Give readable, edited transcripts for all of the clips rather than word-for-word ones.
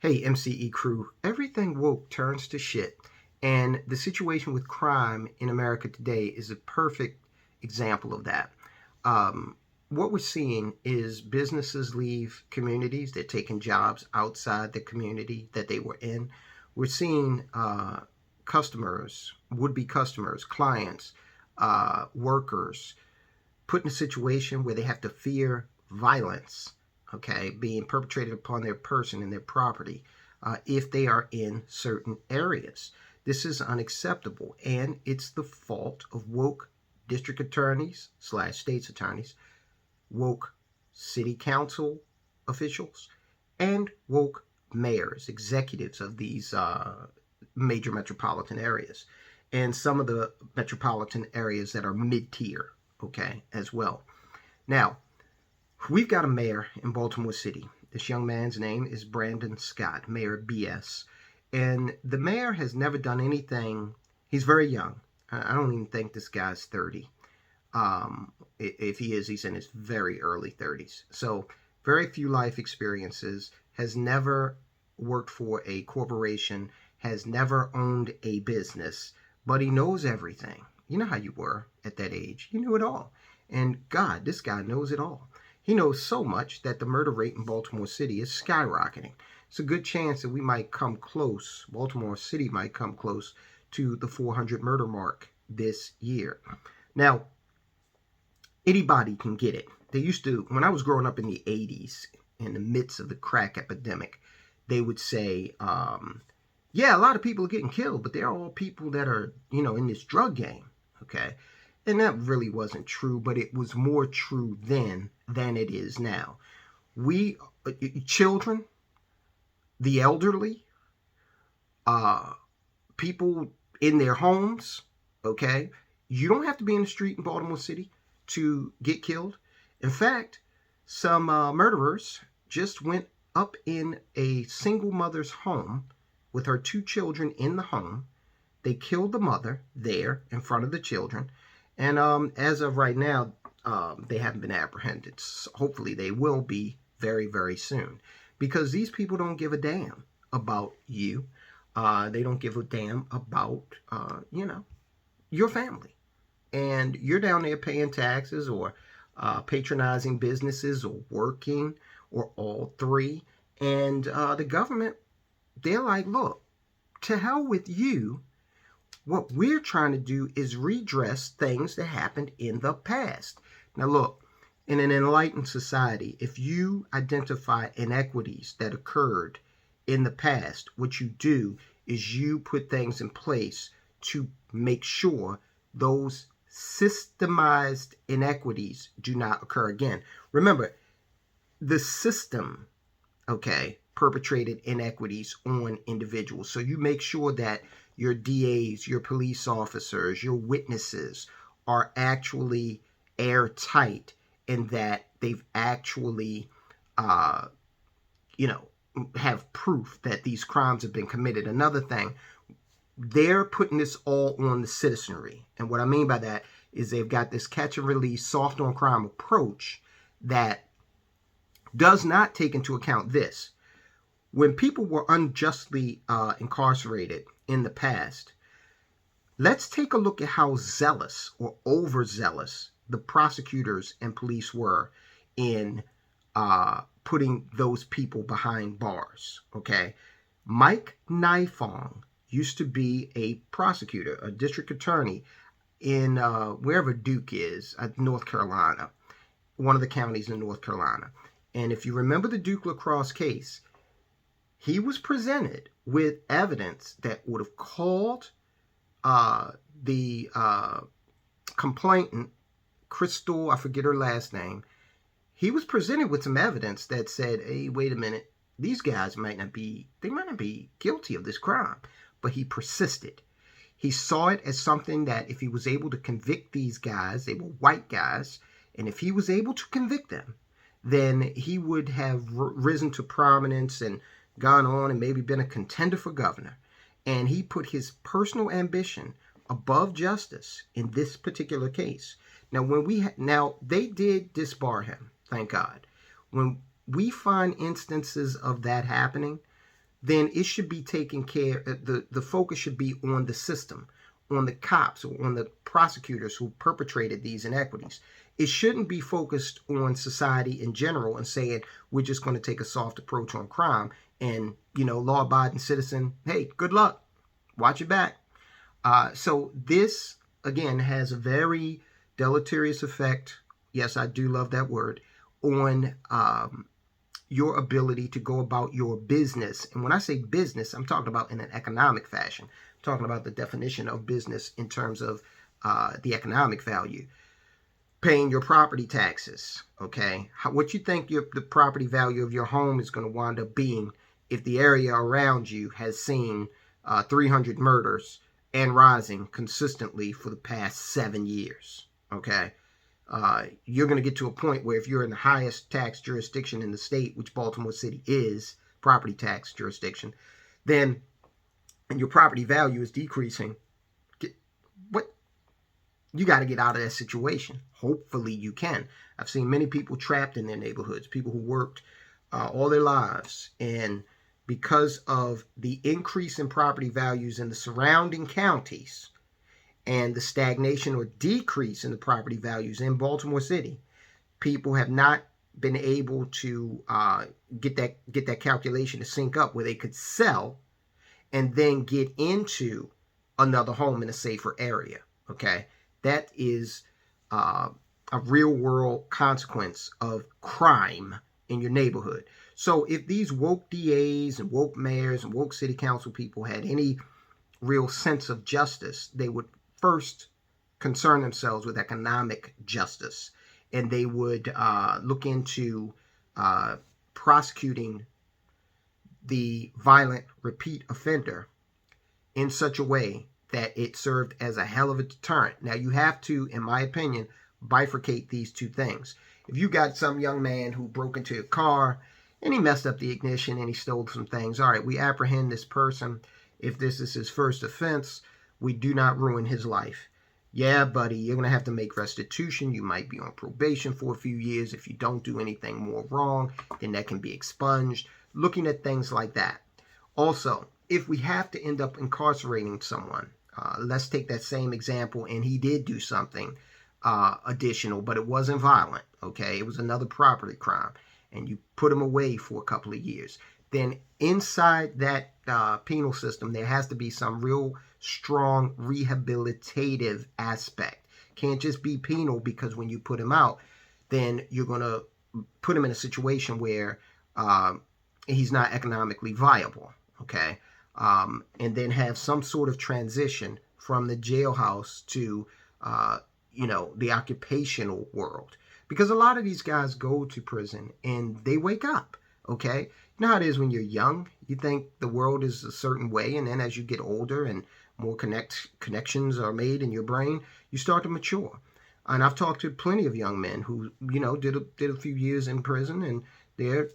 Hey, MCE crew, everything woke turns to shit. And the situation with crime in America today is a perfect example of that. What we're seeing is businesses leave communities. They're taking jobs outside the community that they were in. We're seeing customers, would-be customers, clients, workers put in a situation where they have to fear violence, okay, being perpetrated upon their person and their property if they are in certain areas. This is unacceptable, and it's the fault of woke district attorneys / state's attorneys, woke city council officials, and woke mayors, executives of these major metropolitan areas, and some of the metropolitan areas that are mid-tier, okay, as well. Now, we've got a mayor in Baltimore City. This young man's name is Brandon Scott, Mayor BS. And the mayor has never done anything. He's very young. I don't even think this guy's 30. If he is, he's in his very early 30s. So very few life experiences, has never worked for a corporation, has never owned a business, but he knows everything. You know how you were at that age. You knew it all. And God, this guy knows it all. He knows so much that the murder rate in Baltimore City is skyrocketing. It's a good chance that we might come close, Baltimore City might come close to the 400 murder mark this year. Now, anybody can get it. They used to, when I was growing up in the 80s, in the midst of the crack epidemic, they would say, yeah, a lot of people are getting killed, but they're all people that are, in this drug game, okay? And that really wasn't true, but it was more true then than it is now. We, children, the elderly, people in their homes, okay? You don't have to be in the street in Baltimore City to get killed. In fact, some murderers just went up in a single mother's home with her 2 children in the home. They killed the mother there in front of the children. And as of right now, they haven't been apprehended. So hopefully they will be very, very soon. Because these people don't give a damn about you. They don't give a damn about, your family. And you're down there paying taxes or patronizing businesses or working or all three. And the government, they're like, look, to hell with you. What we're trying to do is redress things that happened in the past. Now look, in an enlightened society, if you identify inequities that occurred in the past, what you do is you put things in place to make sure those systemized inequities do not occur again. Remember, the system, okay, perpetrated inequities on individuals. So you make sure that your DAs, your police officers, your witnesses are actually airtight and that they've actually, have proof that these crimes have been committed. Another thing, they're putting this all on the citizenry. And what I mean by that is they've got this catch and release, soft on crime approach that does not take into account this. When people were unjustly incarcerated in the past, let's take a look at how zealous or overzealous the prosecutors and police were in putting those people behind bars, okay? Mike Nifong used to be a prosecutor, a district attorney in wherever Duke is, North Carolina, one of the counties in North Carolina. And if you remember the Duke lacrosse case, he was presented with evidence that would have called the complainant, Crystal, I forget her last name. He was presented with some evidence that said, hey, wait a minute, these guys might not be guilty of this crime. But he persisted. He saw it as something that if he was able to convict these guys, they were white guys, and if he was able to convict them, then he would have risen to prominence and gone on and maybe been a contender for governor. And he put his personal ambition above justice in this particular case. Now, they did disbar him, thank God. When we find instances of that happening, then it should be taken care, the focus should be on the system, on the cops, or on the prosecutors who perpetrated these inequities. It shouldn't be focused on society in general and saying we're just going to take a soft approach on crime and, law-abiding citizen, hey, good luck, watch your back. So this, again, has a very deleterious effect, yes, I do love that word, on your ability to go about your business. And when I say business, I'm talking about in an economic fashion. I'm talking about the definition of business in terms of the economic value. Paying your property taxes, okay? What you think the property value of your home is going to wind up being if the area around you has seen 300 murders and rising consistently for the past 7 years, okay? You're going to get to a point where if you're in the highest tax jurisdiction in the state, which Baltimore City is, property tax jurisdiction, then and your property value is decreasing, you got to get out of that situation. Hopefully you can. I've seen many people trapped in their neighborhoods, people who worked all their lives, and because of the increase in property values in the surrounding counties and the stagnation or decrease in the property values in Baltimore City, people have not been able to get that calculation to sync up where they could sell and then get into another home in a safer area, okay? That is a real world consequence of crime in your neighborhood. So if these woke DAs and woke mayors and woke city council people had any real sense of justice, they would first concern themselves with economic justice, and they would look into prosecuting the violent repeat offender in such a way that it served as a hell of a deterrent. Now, you have to, in my opinion, bifurcate these two things. If you got some young man who broke into a car and he messed up the ignition and he stole some things, all right, we apprehend this person. If this is his first offense, we do not ruin his life. Yeah, buddy, you're going to have to make restitution. You might be on probation for a few years. If you don't do anything more wrong, then that can be expunged. Looking at things like that. Also, if we have to end up incarcerating someone, let's take that same example, and he did do something additional, but it wasn't violent, okay? It was another property crime, and you put him away for a couple of years. Then inside that penal system, there has to be some real strong rehabilitative aspect. Can't just be penal, because when you put him out, then you're going to put him in a situation where he's not economically viable, okay? And then have some sort of transition from the jailhouse to, the occupational world. Because a lot of these guys go to prison and they wake up, okay? You know how it is when you're young? You think the world is a certain way, and then as you get older and more connections are made in your brain, you start to mature. And I've talked to plenty of young men who, did a few years in prison, and they're,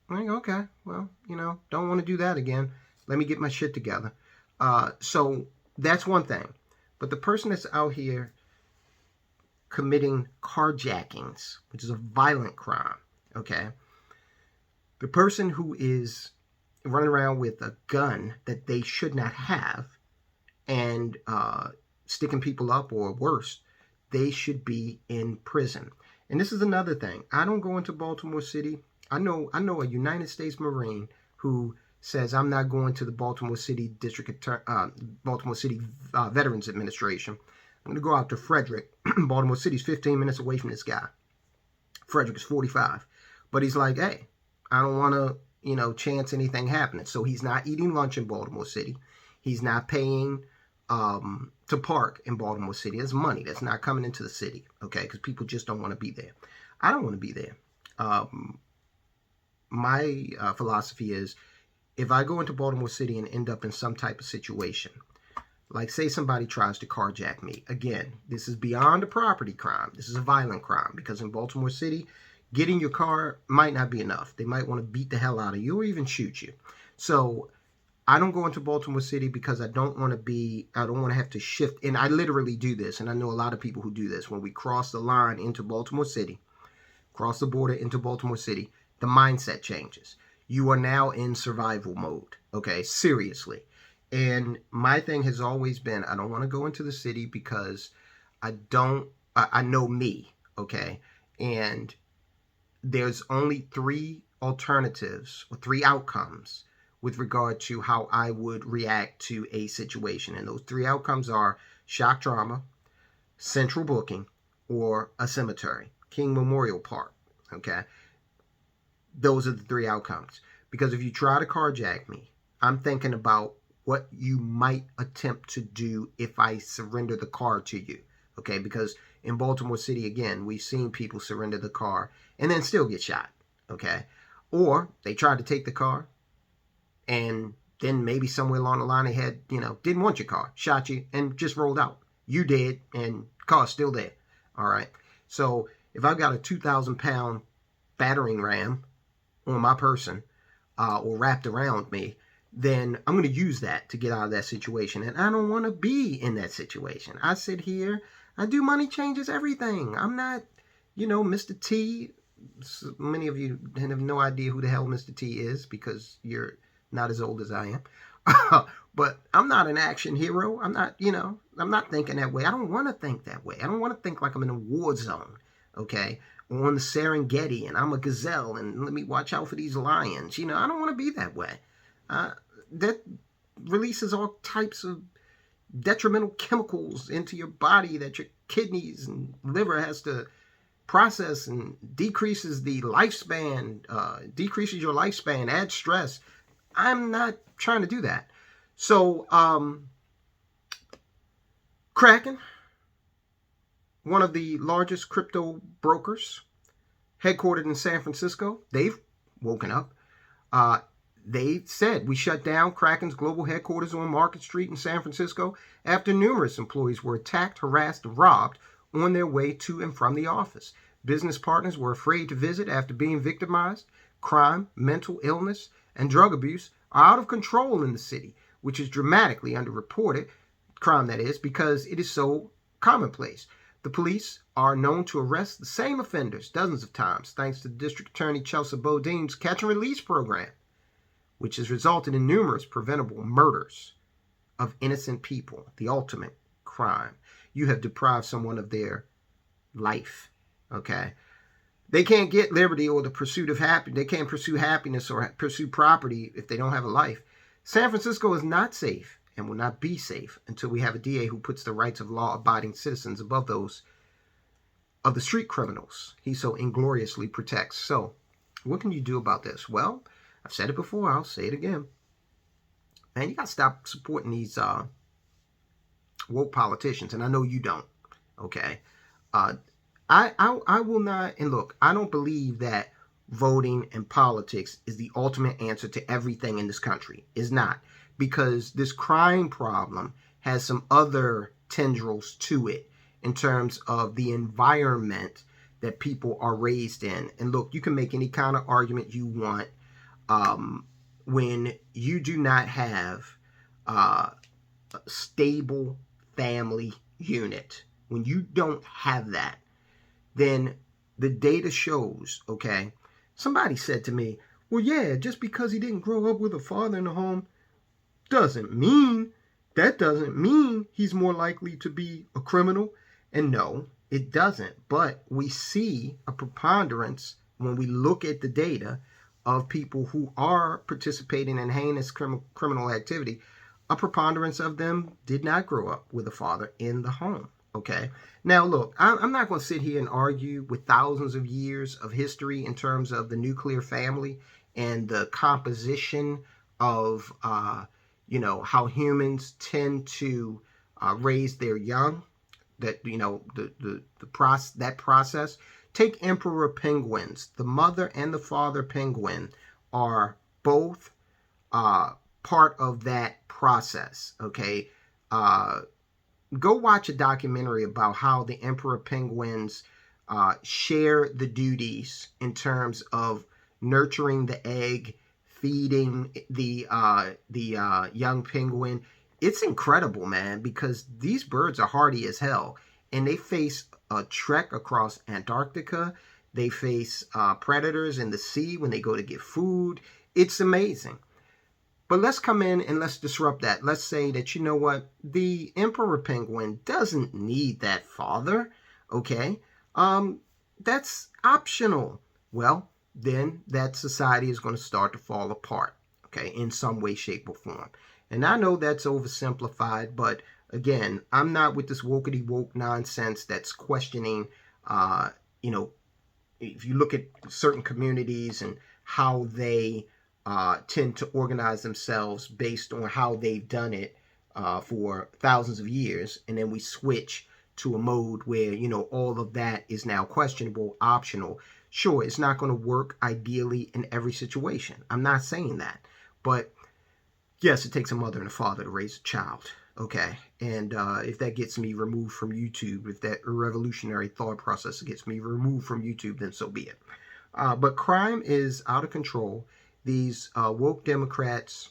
like, okay, well, don't want to do that again. Let me get my shit together. So that's one thing. But the person that's out here committing carjackings, which is a violent crime, okay? The person who is running around with a gun that they should not have and sticking people up, or worse, they should be in prison. And this is another thing. I don't go into Baltimore City. I know a United States Marine who says, I'm not going to the Baltimore City Veterans Administration. I'm going to go out to Frederick. Baltimore City's 15 minutes away from this guy. Frederick is 45. But he's like, hey, I don't want to, chance anything happening. So he's not eating lunch in Baltimore City. He's not paying to park in Baltimore City. There's money that's not coming into the city, okay? Because people just don't want to be there. I don't want to be there. My philosophy is, if I go into Baltimore City and end up in some type of situation, like say somebody tries to carjack me, again, this is beyond a property crime. This is a violent crime, because in Baltimore City, getting your car might not be enough. They might want to beat the hell out of you or even shoot you. So I don't go into Baltimore City because I don't want to have to shift. And I literally do this, and I know a lot of people who do this. When we cross the line into Baltimore City, cross the border into Baltimore City, the mindset changes. you are now in survival mode. Okay, seriously. And my thing has always been, I don't want to go into the city because I know me. Okay. And there's only three alternatives or three outcomes with regard to how I would react to a situation. And those three outcomes are shock trauma, central booking, or a cemetery, King Memorial Park. Okay. Those are the three outcomes. Because if you try to carjack me, I'm thinking about what you might attempt to do if I surrender the car to you. Okay, because in Baltimore City, again, we've seen people surrender the car and then still get shot. Okay, or they tried to take the car and then maybe somewhere along the line they had, didn't want your car, shot you, and just rolled out. You dead, and car's still there. All right, so if I've got a 2,000-pound battering ram on my person or wrapped around me, then I'm going to use that to get out of that situation. And I don't want to be in that situation. I sit here, I do money changes, everything. I'm not, Mr. T. So many of you have no idea who the hell Mr. T is because you're not as old as I am. But I'm not an action hero. I'm not thinking that way. I don't want to think that way. I don't want to think like I'm in a war zone, okay? Or on the Serengeti and I'm a gazelle and let me watch out for these lions. I don't want to be that way. That releases all types of detrimental chemicals into your body that your kidneys and liver has to process and decreases the lifespan, decreases your lifespan, adds stress. I'm not trying to do that. So, Kraken, one of the largest crypto brokers, headquartered in San Francisco, they've woken up. They said we shut down Kraken's global headquarters on Market Street in San Francisco after numerous employees were attacked, harassed, robbed on their way to and from the office. Business partners were afraid to visit after being victimized. Crime, mental illness, and drug abuse are out of control in the city, which is dramatically underreported, crime that is, because it is so commonplace. The police are known to arrest the same offenders dozens of times, thanks to District Attorney Chelsea Bodine's catch and release program, which has resulted in numerous preventable murders of innocent people, the ultimate crime. You have deprived someone of their life, okay? They can't get liberty or the pursuit of happiness. They can't pursue happiness or pursue property if they don't have a life. San Francisco is not safe and will not be safe until we have a DA who puts the rights of law-abiding citizens above those of the street criminals he so ingloriously protects. So, what can you do about this? Well, I've said it before, I'll say it again. Man, you got to stop supporting these woke politicians, and I know you don't, okay? I will not, and look, I don't believe that voting and politics is the ultimate answer to everything in this country. It's not, because this crime problem has some other tendrils to it in terms of the environment that people are raised in. And look, you can make any kind of argument you want. When you do not have a stable family unit, when you don't have that, then the data shows, okay? Somebody said to me, well, yeah, just because he didn't grow up with a father in the home doesn't mean he's more likely to be a criminal. And no, it doesn't. But we see a preponderance when we look at the data of people who are participating in heinous criminal activity. A preponderance of them did not grow up with a father in the home. Okay. Now, look, I'm not going to sit here and argue with thousands of years of history in terms of the nuclear family and the composition of, how humans tend to raise their young. That that process. Take emperor penguins. The mother and the father penguin are both part of that process. Okay. Go watch a documentary about how the emperor penguins share the duties in terms of nurturing the egg, feeding the young penguin. It's incredible, man, because these birds are hardy as hell, and they face a trek across Antarctica. They face predators in the sea when they go to get food. It's amazing. But let's come in and let's disrupt that. Let's say that, you know what, the emperor penguin doesn't need that father, okay? That's optional. Well, then that society is going to start to fall apart, okay, in some way, shape, or form. And I know that's oversimplified, but again, I'm not with this wokety woke nonsense that's questioning, you know, if you look at certain communities and how they tend to organize themselves based on how they've done it for thousands of years, and then we switch to a mode where, you know, all of that is now questionable, optional. Sure, it's not going to work ideally in every situation. I'm not saying that. But yes, it takes a mother and a father to raise a child. Okay. And if that gets me removed from YouTube, if that revolutionary thought process gets me removed from YouTube, then so be it. But crime is out of control. These woke Democrats,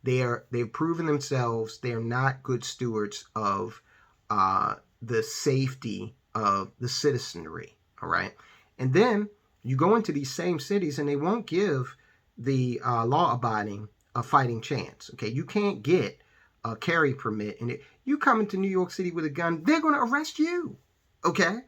they've proven themselves. They're not good stewards of the safety of the citizenry. All right. And then you go into these same cities and they won't give the law-abiding a fighting chance. Okay. You can't get a carry permit. And you come into New York City with a gun, they're going to arrest you. Okay.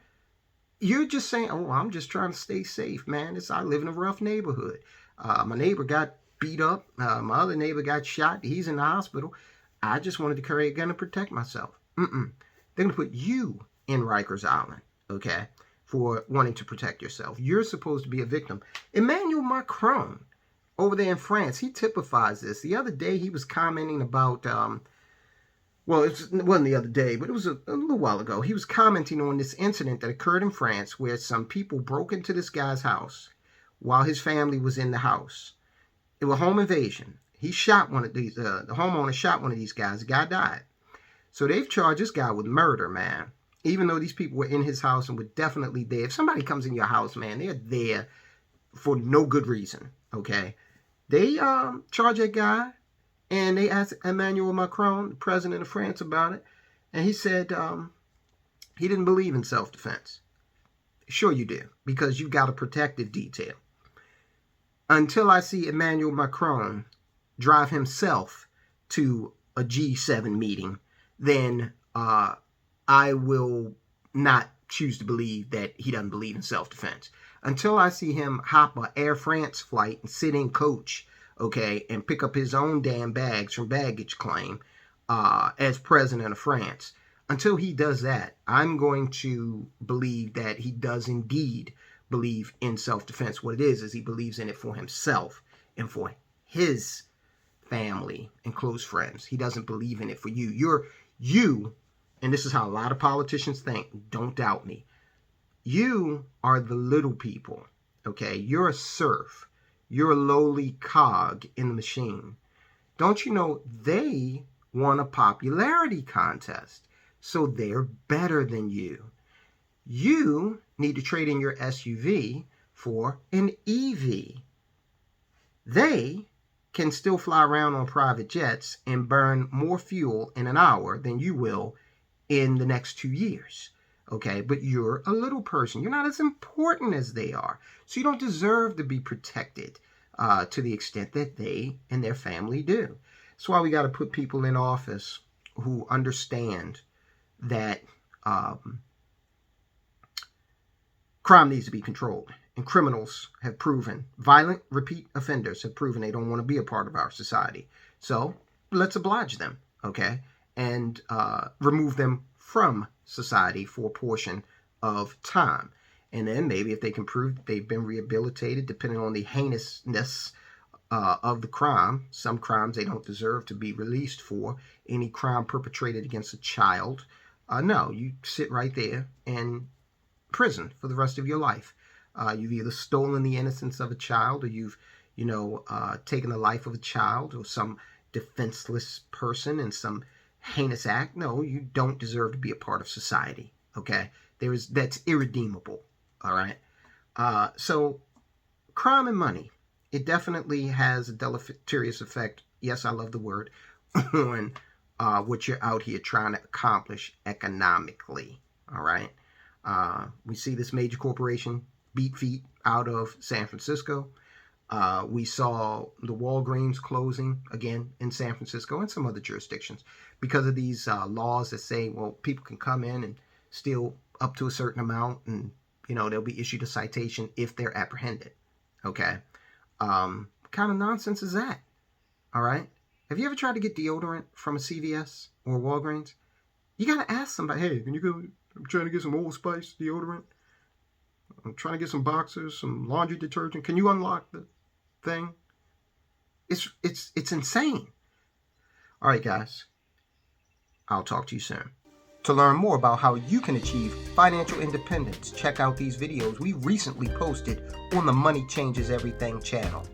You're just saying, oh, I'm just trying to stay safe, man. I live in a rough neighborhood. My neighbor got beat up. My other neighbor got shot. He's in the hospital. I just wanted to carry a gun to protect myself. They're going to put you in Rikers Island, okay, for wanting to protect yourself. You're supposed to be a victim. Emmanuel Macron, over there in France, he typifies this. The other day, he was commenting about, well, it wasn't the other day, but it was a little while ago. He was commenting on this incident that occurred in France where some people broke into this guy's house while his family was in the house. It was a home invasion. He shot one of these, the homeowner shot one of these guys. The guy died. So they've charged this guy with murder, man. Even though these people were in his house and were definitely there. If somebody comes in your house, man, they're there for no good reason, okay? They charge that guy, and they asked Emmanuel Macron, the president of France, about it. And he said he didn't believe in self-defense. Sure you do, because you've got a protective detail. Until I see Emmanuel Macron drive himself to a G7 meeting, then I will not choose to believe that he doesn't believe in self-defense. Until I see him hop an Air France flight and sit in coach, okay, and pick up his own damn bags from baggage claim as president of France, until he does that, I'm going to believe that he does indeed believe in self-defense. What it is he believes in it for himself and for his family and close friends. He doesn't believe in it for you. And this is how a lot of politicians think. Don't doubt me. You are the little people, okay? You're a serf. You're a lowly cog in the machine. Don't you know they won a popularity contest, so they're better than you. You need to trade in your SUV for an EV. They can still fly around on private jets and burn more fuel in an hour than you will in the next 2 years. Okay, but you're a little person. You're not as important as they are. So you don't deserve to be protected to the extent that they and their family do. That's why we got to put people in office who understand that crime needs to be controlled. And criminals have proven, violent repeat offenders have proven they don't want to be a part of our society. So let's oblige them, okay? And remove them from society for a portion of time. And then maybe if they can prove that they've been rehabilitated, depending on the heinousness of the crime, some crimes they don't deserve to be released for. Any crime perpetrated against a child, no, you sit right there in prison for the rest of your life. You've either stolen the innocence of a child, or you've, taken the life of a child or some defenseless person in some heinous act. No, you don't deserve to be a part of society. Okay, that's irredeemable. All right. So crime and money, it definitely has a deleterious effect. Yes, I love the word on what you're out here trying to accomplish economically. All right. We see this major corporation beat feet out of San Francisco. We saw the Walgreens closing again in San Francisco and some other jurisdictions because of these laws that say, well, people can come in and steal up to a certain amount, and they'll be issued a citation if they're apprehended. Okay, what kind of nonsense is that? All right, have you ever tried to get deodorant from a CVS or Walgreens? You gotta ask somebody, hey, can you go? I'm trying to get some Old Spice deodorant. I'm trying to get some boxers, some laundry detergent. Can you unlock the thing? It's insane. All right, guys. I'll talk to you soon. To learn more about how you can achieve financial independence, check out these videos we recently posted on the Money Changes Everything channel.